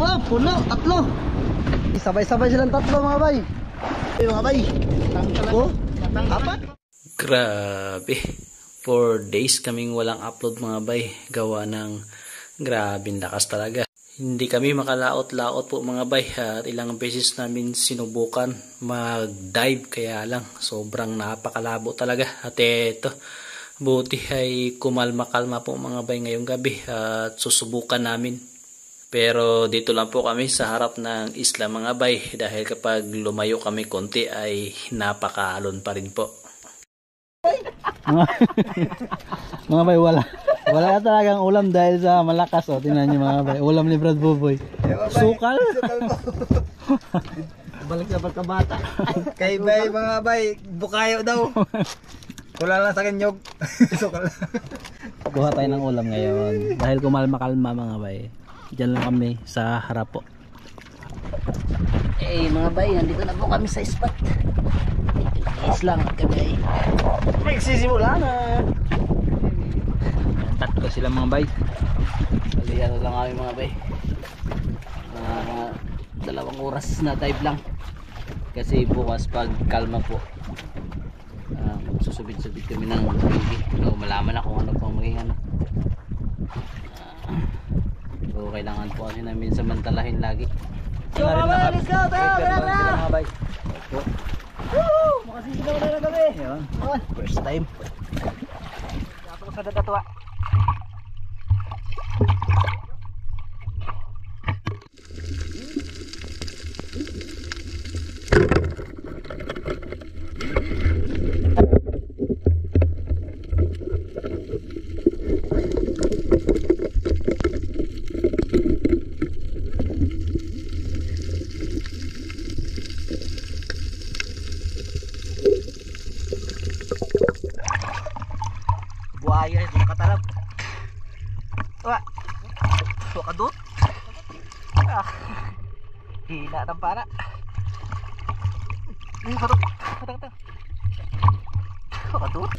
Wow, puno, tatlo. Sabay-sabay silang tatlo mga bay. Mga bay. Oh, apat. Grabe. 4 days kaming walang upload mga bay. Gawa ng grabing lakas talaga. Hindi kami makalaot-laot po mga bay. At ilang beses namin sinubukan mag-dive. Kaya lang sobrang napakalabo talaga. At eto, buti ay kumalma-kalma po mga bay ngayong gabi. At susubukan namin. Pero dito lang po kami sa harap ng isla mga bay. Dahil kapag lumayo kami konti ay napakalon pa rin po. Mga bay, wala talagang ulam dahil sa malakas. O, tingnan nyo mga bay, ulam ni Brad Buboy. Sukal. Balik sa pagkabata. Kay bay mga bay, bukayo daw. Wala lang sa akin nyog. Sukal. Kuha tayo ng ulam ngayon. Dahil kumalma-kalma mga bay. Diyan lang kami sa harap po. Eh mga bay, nandito na po kami sa spot. Is lang kami. Magsisimula na. Tatlo sila mga bay. Aliano lang kami mga bay. Mga 2 oras na dive lang. Kasi bukas pag kalma po, susubid-subid kami ng bigi. So, malaman na kung ano pang maging ano. So kailangan po kasi namin samantalahin lagi. So let's go! Mga bay. Makasisigaw na lang kami. First time. Dapat sa datatwa. Buaya itu katalab. Wah. Tuwa kadut. Hina ng para. Ini kadut. Kata. Tuwa kadut.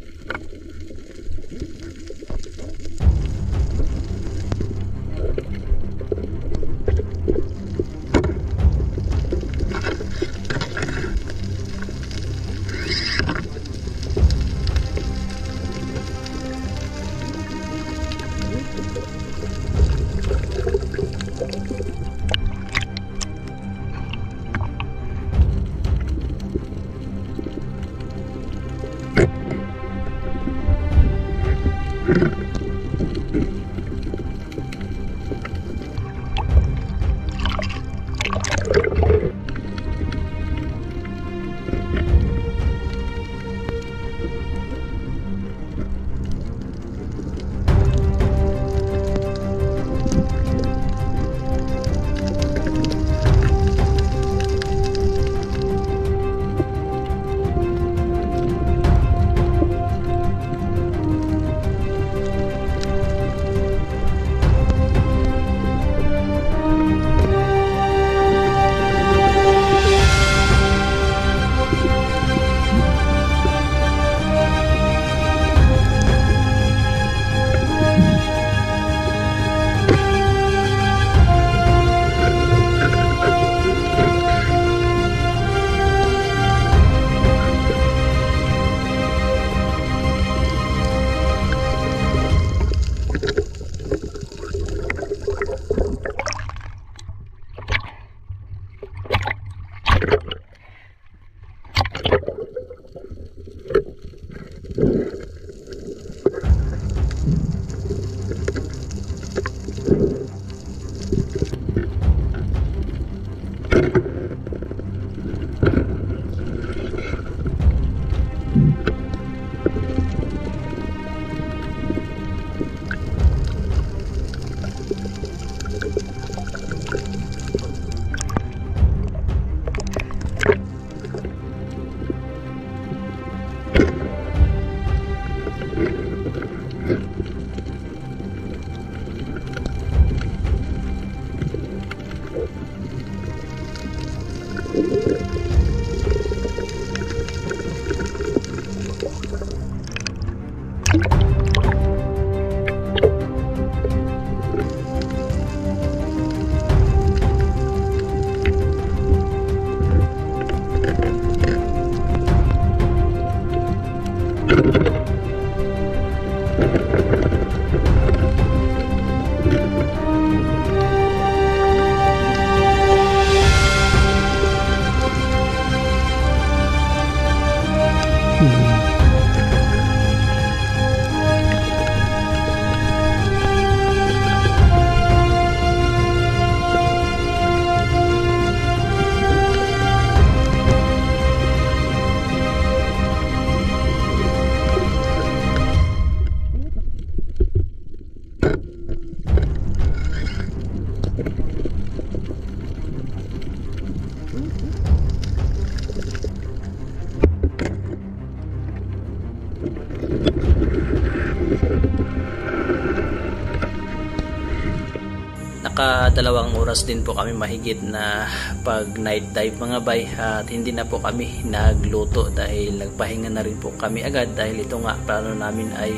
Naka2 oras din po kami mahigit na pag night dive mga bay, at hindi na po kami nagluto dahil nagpahinga na rin po kami agad dahil ito nga plano namin ay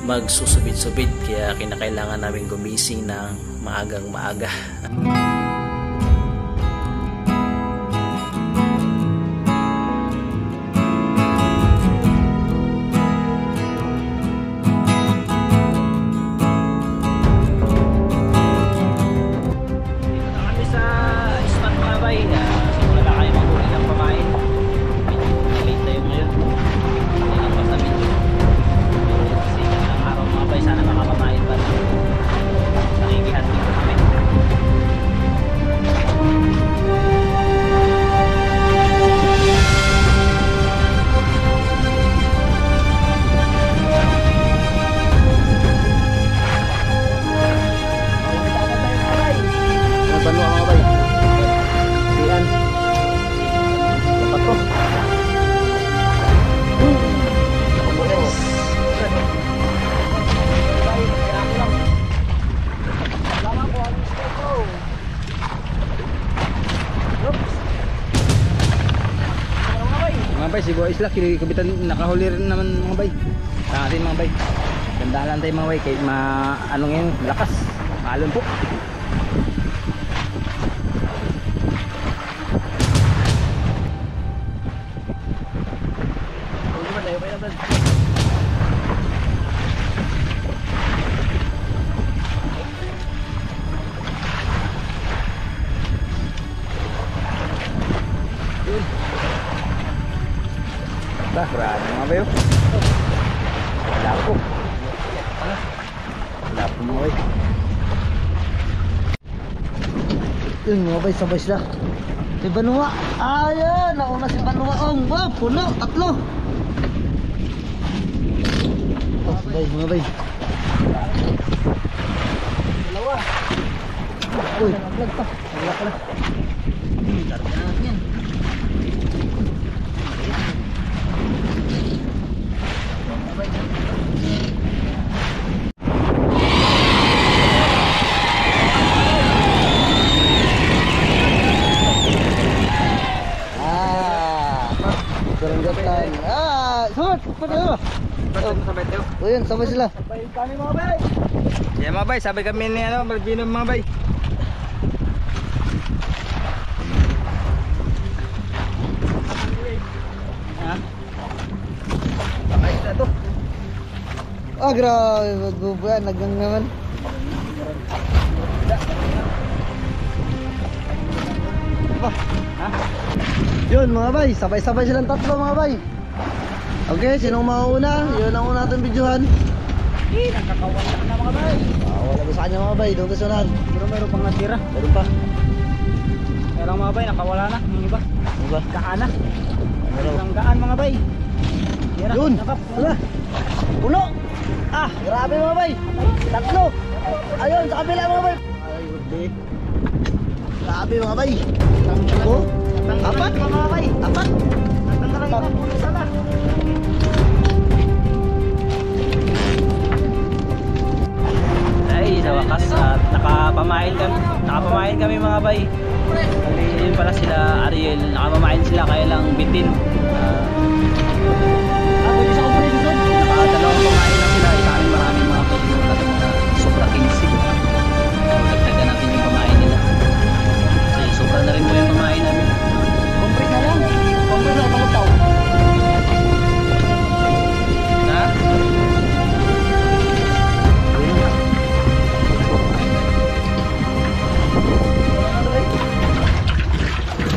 magsusubid-subid, kaya kinakailangan namin gumising ng maagang maaga. Mga bay, si Boy Isla, kabitan nakahuli rin naman mga bay. Sa atin mga bay. Ganda lang tayo mga bay, kahit ano ngayon, lakas. Maalon po. Bah, berani mga bayo. Lapo. Lapo mga bay. Yun mga bay, sabay sila. Si Banua. Ayan, nauna si Banua. Wow, puno, 3. Oh, sabay mga bay. Dalawa. Uy, naglag pa. Naglag pa. Targa natin yan. Serenggetan. Sud, pada. Sabay tayo. O yun, sabay sila. Sabay kami mga bay. Yeah mga bay, sabay kami ni ano, Balbino mga bay. Ha? Sabay na to. Grabe, magbubuan, nagang naman. Ha? Yun mga bay, sabay-sabay silang 3 mga bay. Okay, sinong mauna? Yun ang una natin videohan. Nakakawala na mga bay. Wala ba sa kanya mga bay, doon tayo sunahan. Pero mayroon pang natira. Meron pa. Meron mga bay, nakawala na. Yung iba. Diba? Gaan na. Meron. Ang gaan mga bay. Tira, Yun. nakap. Wala. Puno. Grabe mga bay. 3. Ayun, sa kabila mga bay. Ay, hindi. Grabe mga bay. 4. Mga bay. 4. Natanggalan na puno sana. Ay, sa wakas at nakapamain kami mga bay. Bali, yun pala sila Ariel, nakapamain sila kaya lang bitin. Nakadalawang pamain lang sila, kami maraming mga bay kasi sobra 15. Dagdagan natin yung pamain nila kasi sobra na rin po yung pamain namin. Kompres na lang. Kompres na lang tao. Na?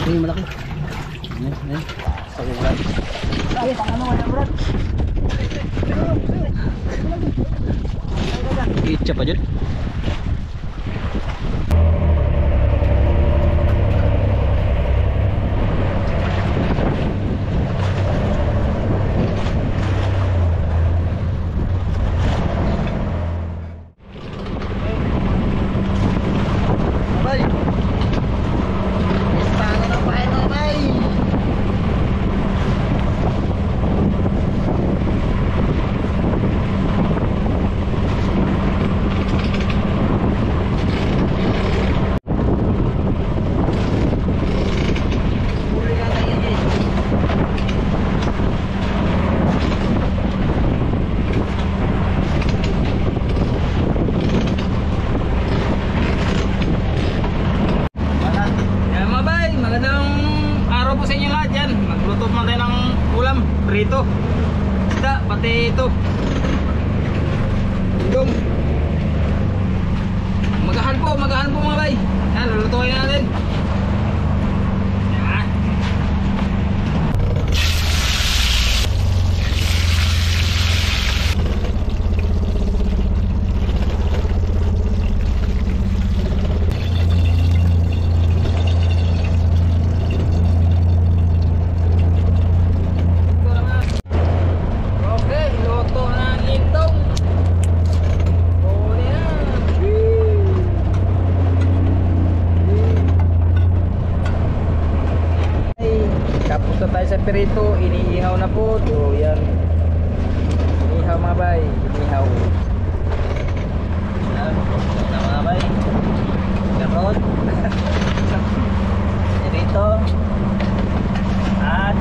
Ini malaki. Ini. Sakit. Dahan-dahan po mga bay. Yan, lulutuin natin. Yan. Okay, luto na ang intong. Huli na. Tapos na tayo sa perito, iniihaw na po. So, yan. Inihaw mga bay, inihaw. Yan, na mga bay. Garot. Perito. At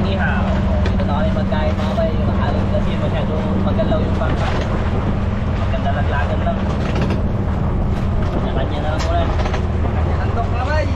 inihaw. Dito na kami magkain mga bay. Alam kasi masyadong magalaw yung pangka. Maganda laglagan lang. Kanya-kanya na lang muna. Kanya-handok mga bay.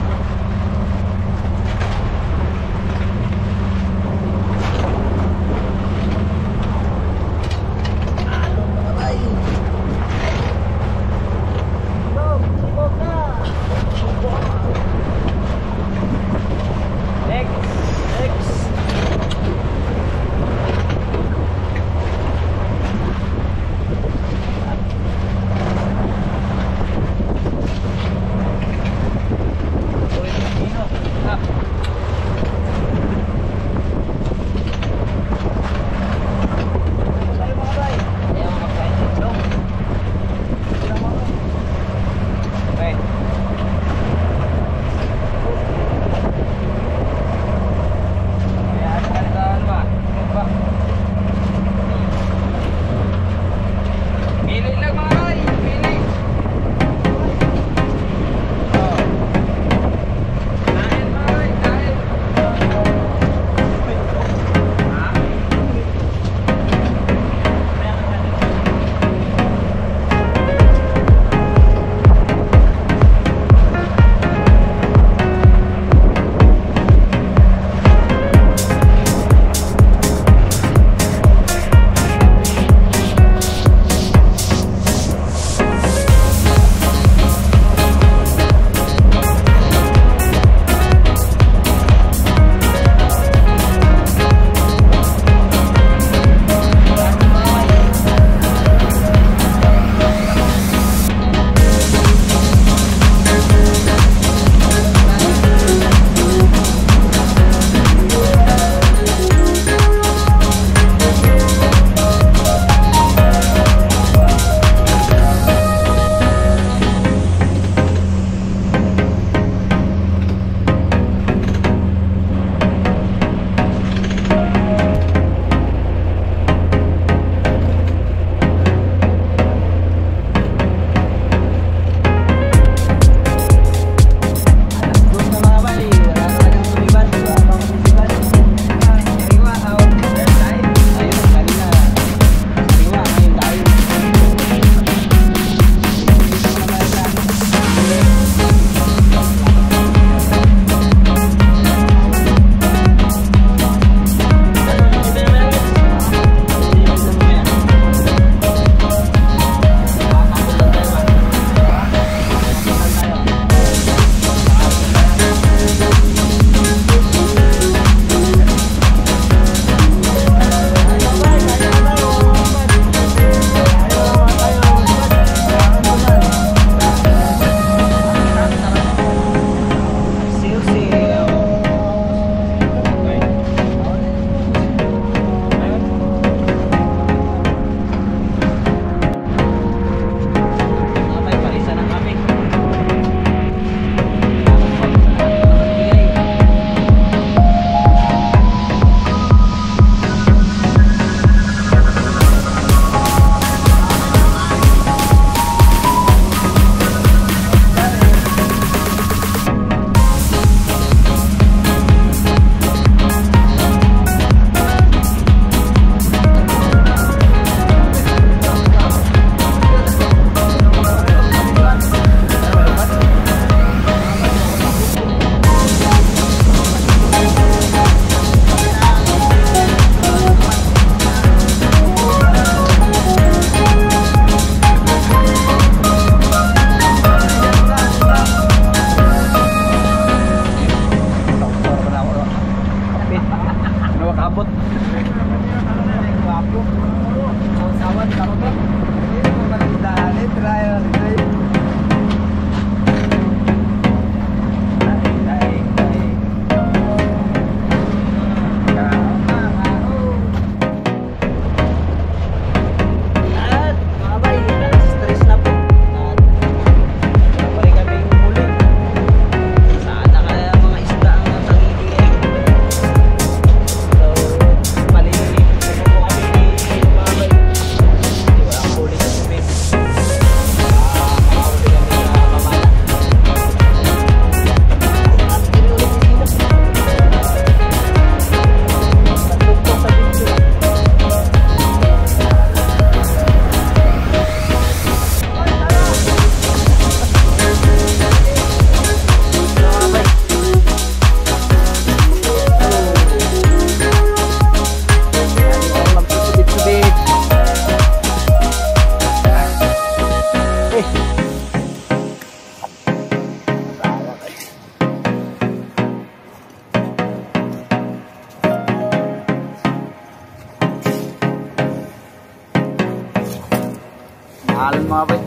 mga bay.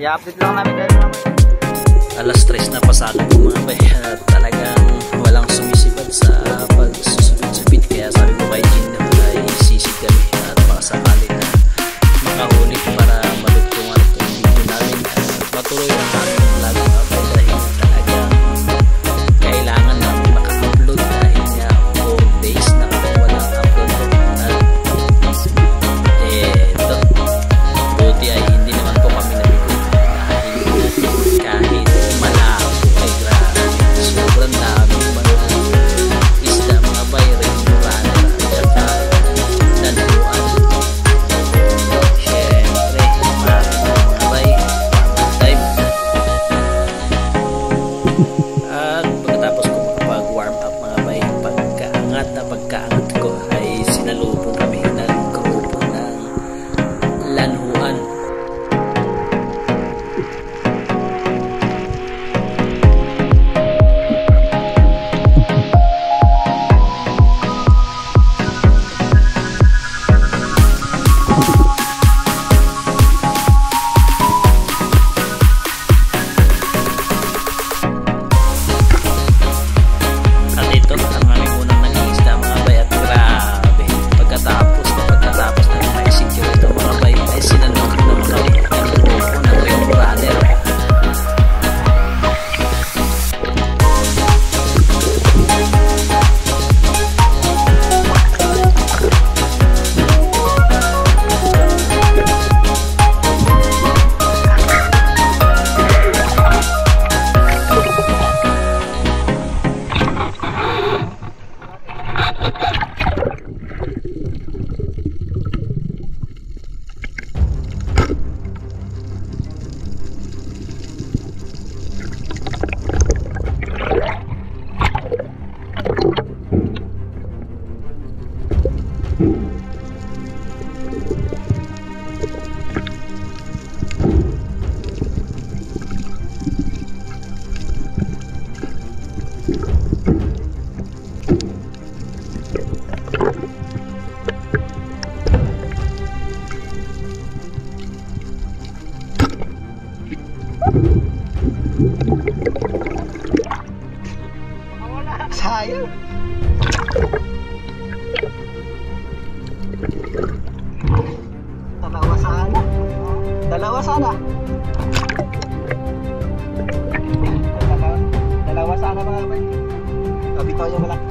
I-update lang namin kayo mga bay. Alas 3 na pasado po mga bay at talagang walang sumisipad sa pagsusubit-subit, kaya sabi ko kay Jin na ay sisig kami at baka sakali na makahuli para malugtungan itong video namin at matuloy ang aming vlog mga bay, dahil talagang kailangan namin maka-upload dahil nga 4 days na kami walang upload at ito, buti ay hindi naman po kami nabigo dahil kahit malabo ay grabe, sobrang daming mga isda mga bay, rainbow runner at saka danuan. Syempre mga bay, time. At pagkatapos ko makapag-warm up mga bay, pagkaangat ko ay sinalubong kami ng grupo ng lanhuan. At ito ang aming unang naging isda mga bay, at grabe, pagkatapos na ma-secure ito mga bay ay sinanong na mga ng grupo ng rainbow runner. Sayang. Dalawa sana. Dalawa sana mga bay. Sabi ko yung malaki.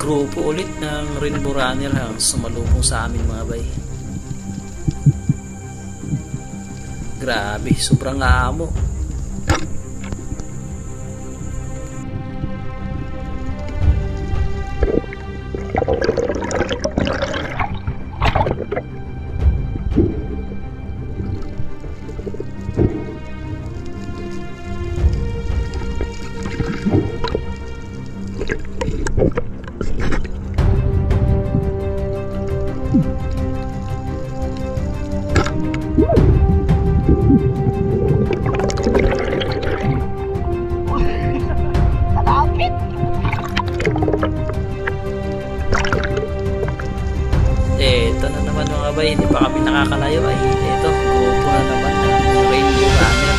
Grupo ulit ng rainbow runner ang sumalubong sa amin mga bay. Grabe, sobrang amo. Ito na naman mga bay, hindi pa kami nakakalayo ay ito, grupo na naman ng rainbow runner.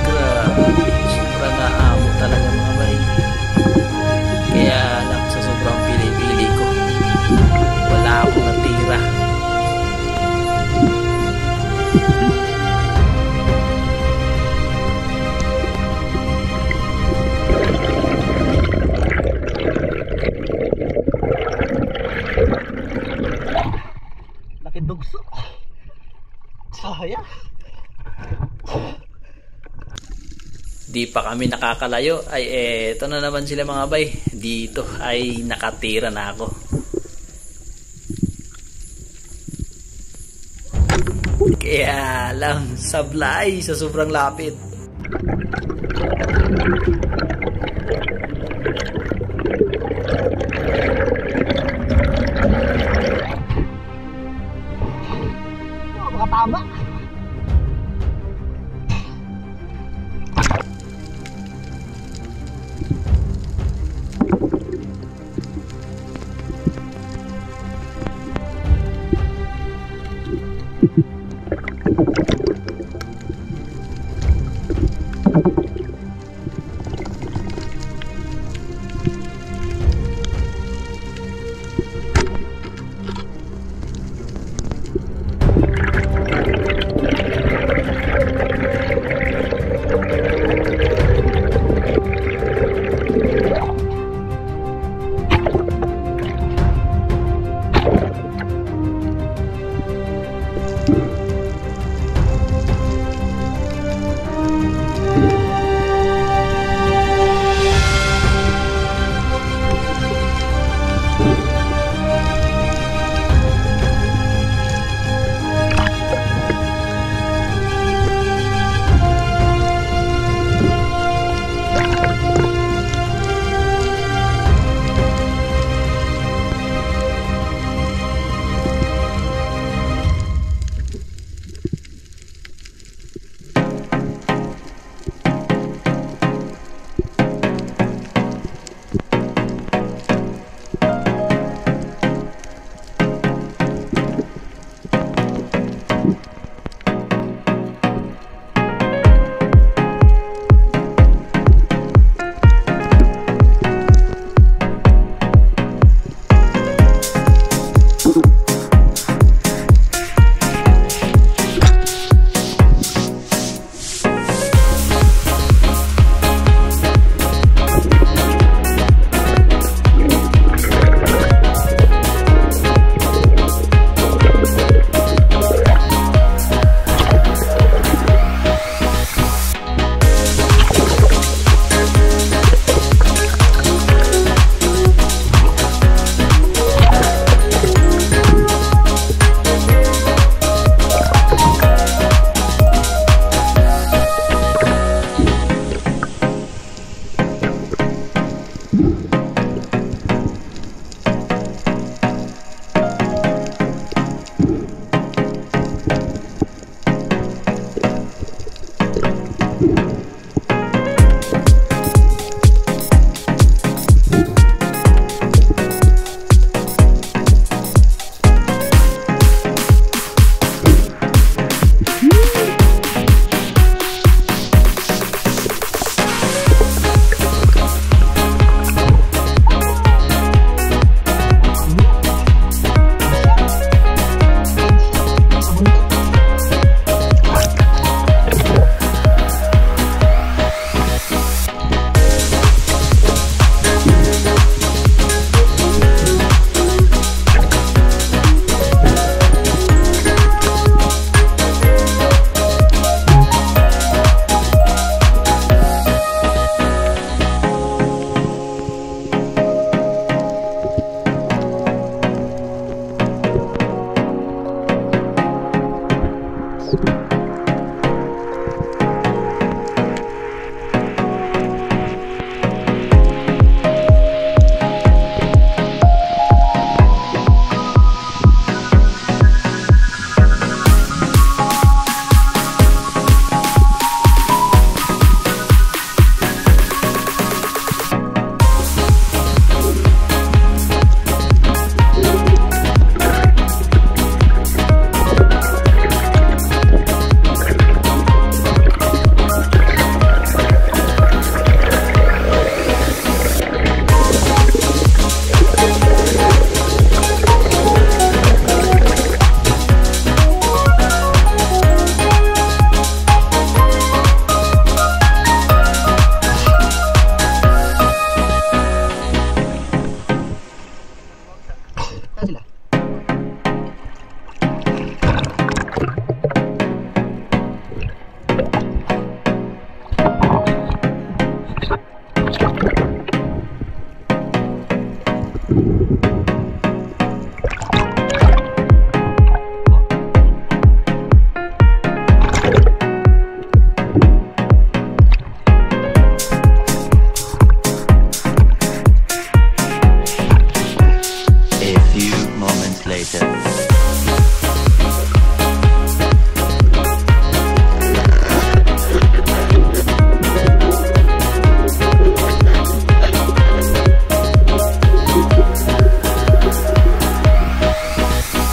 Grabe, sobrang naamo talaga mga bay. Kaya lang sa sobrang pili-pili ko, wala akong natira. Ayan. Di pa kami nakakalayo ay eto na naman sila mga bay. Dito ay nakatira na ako. Kaya lang sablay sa sobrang lapit. Baka tama.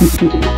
Guys, wala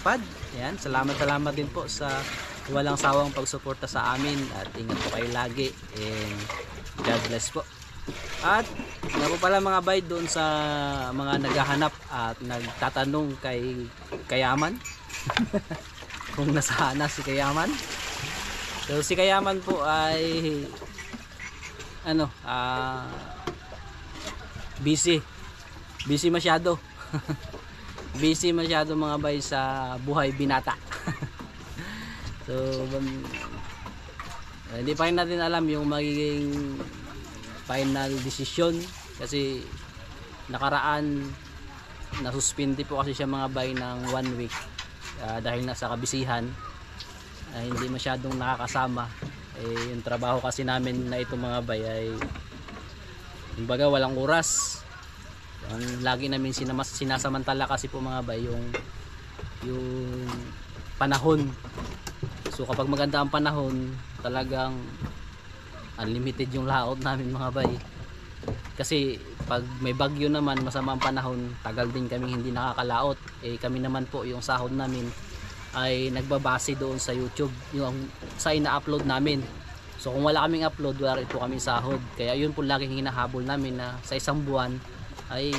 natupad. Yan, salamat din po sa walang sawang pagsuporta sa amin at ingat po kayo lagi and God bless po. At nga po pala mga bay, doon sa mga naghahanap at nagtatanong kay Kayaman kung nasaan na si Kayaman. So si Kayaman po ay busy masyado. Busy masyado mga bay sa buhay binata. So hindi pa rin natin alam yung magiging final decision kasi nakaraan nasuspindi po kasi siya mga bay ng 1 week dahil nasa kabisihan, hindi masyadong nakakasama. Yung trabaho kasi namin na ito mga bay ay kumbaga walang oras. Ang lagi namin sinasamantala kasi po mga bay yung panahon. So kapag maganda ang panahon, talagang unlimited yung laot namin mga bay. Kasi pag may bagyo naman, masama ang panahon, tagal din kaming hindi nakakalaot. Kami naman po, yung sahod namin ay nagbabase doon sa YouTube, yung sa ina-upload namin. So kung wala kaming upload, wala rin po kaming sahod. Kaya yun po laging hinahabol namin na sa isang buwan ay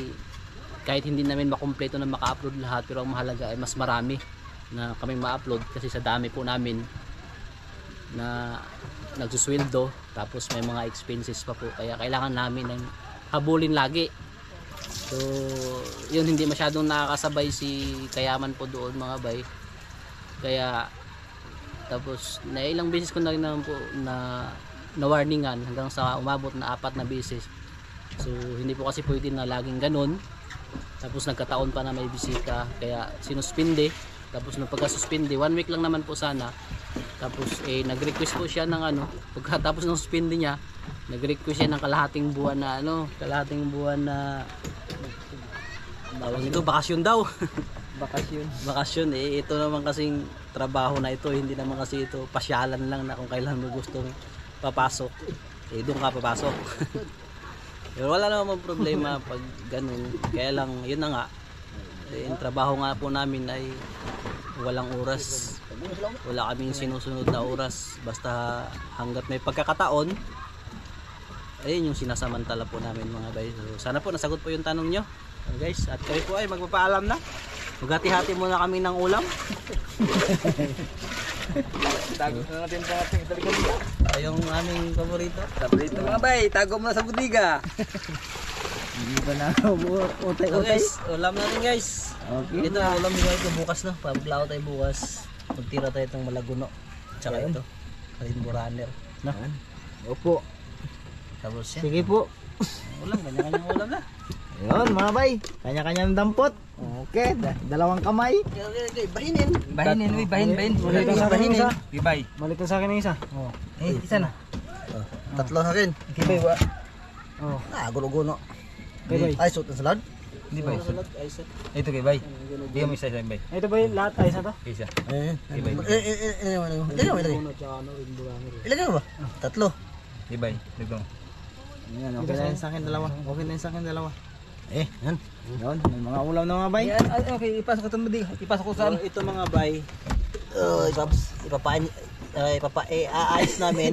kahit hindi namin makumpleto na maka-upload lahat, pero ang mahalaga ay mas marami na kaming ma-upload kasi sa dami po namin na nagsusweldo, tapos may mga expenses pa po, kaya kailangan namin ng habulin lagi. So yun, hindi masyadong nakakasabay si Kayaman po doon mga bay. Kaya tapos na ilang beses ko na rin naman po na warningan hanggang sa umabot na 4 na beses. So hindi po kasi pwede na laging ganun. Tapos nagkataon pa na may bisita, kaya sinuspinde. Tapos nung pagka-suspinde, 1 week lang naman po sana. Tapos nag-request po siya ng pagkatapos ng suspinde niya, nag-request siya ng kalahating buwan na bawang ito, bakasyon daw. Bakasyon. Ito naman kasing trabaho na ito, hindi naman kasi ito pasyalan lang na kung kailan mo gustong papasok, doon ka papasok. Pero wala naman problema pag ganun. Kaya lang, yun na nga, yung trabaho nga po namin ay walang oras. Wala kaming sinusunod na oras. Basta hanggat may pagkakataon, ayun yung sinasamantala po namin mga guys. So, sana po nasagot po yung tanong nyo guys. At kami po ay magpapaalam na. Maghati-hati muna kami ng ulam. Tago na natin sa ating talikod. Yung aming paborito Mga bay, tago mo na sa budiga. Hindi ba na utay-utay? guys, ulam natin guys. Okay. Ito ulam nyo bukas na. Pablao tayo bukas. Magtira tayo itong malaguno. Tsaka ito kalimburaner na. Opo. Tapos yan. Sige po. Ulam, kanya-kanyang ulam na. Yun mga bay, kanya-kanyang dampot. Okay, dalawang kamay. Okay, bahinin. Bahin. Bibay. Balik sa akin ng isa. Isa na. Tatlo na rin. Okay, bay, wa. Gulo-guno. Okay, bay. Ay, suot ng salad. Hindi bay. Ito kay bay. Bigyan mo isa bay. Ito ba yung lahat ay isa to? Isa. Ilagay mo ba? Tatlo. Di bay. Dugong. Yan, okay na yun sa akin dalawa. Okay na yun sa akin dalawa. Yan. Yun, may mga ulam na mga bay. Yan, okay, ipasok ko itong budiga. Ipasok ko saan? Ito mga bay, aayos namin.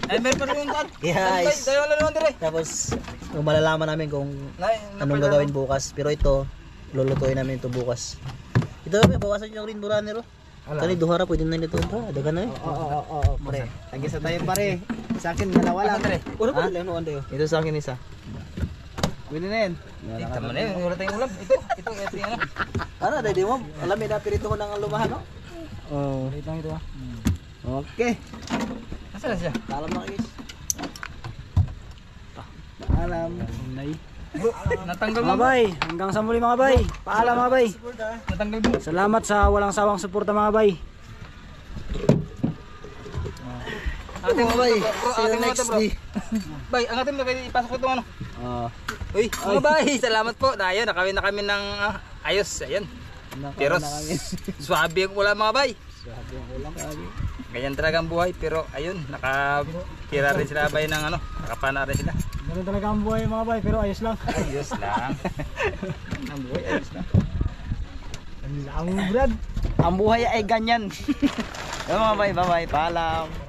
Ay, meron pa rin yung kan. I-ayos. Tayo wala naman dire. Tapos, malalaman namin kung anong gagawin bukas. Pero ito, lulutuin namin ito bukas. Ito, bawasan nyo rin buranero. Kani duhara pwede na nito. Dagan na eh. Oo, pre. Tagisa tayo pare. Sa akin dalawa lang. Ano ba lang ano yun? Ito sa akin isa. Pwede na yan. Ito man eh, wala tayong ulam. Ito yan. Ano, dahil mo? Alam mo, napirito ko ng lumahan, no? Oo. Ito ito. Okay. Nasaan na siya? Alam na guys. Alam. Natanggal Mga bay, hanggang sa muli mga bay. Paalam mga bay. Natanggal mo. Salamat sa walang sawang suporta mga bay. Ate mo bay, see you next day. Bay, angatin mo kayo ipasok ko itong ano. Uy, mga bay, salamat po. Ayun, nakawin na kami ng ayos. Ayan. Pero swabe ang ulam mga bay. Swabe ang ulam. Ganyan talaga ang buhay, pero ayun, nakatira rin sila bay ng nakapana rin sila. Ganun talaga ang buhay mga bay, pero ayos lang. Ayos lang. Ang buhay, ayos lang. Ang lang brad. Ang buhay ay ganyan. Mga bay, bye-bye. Paalam.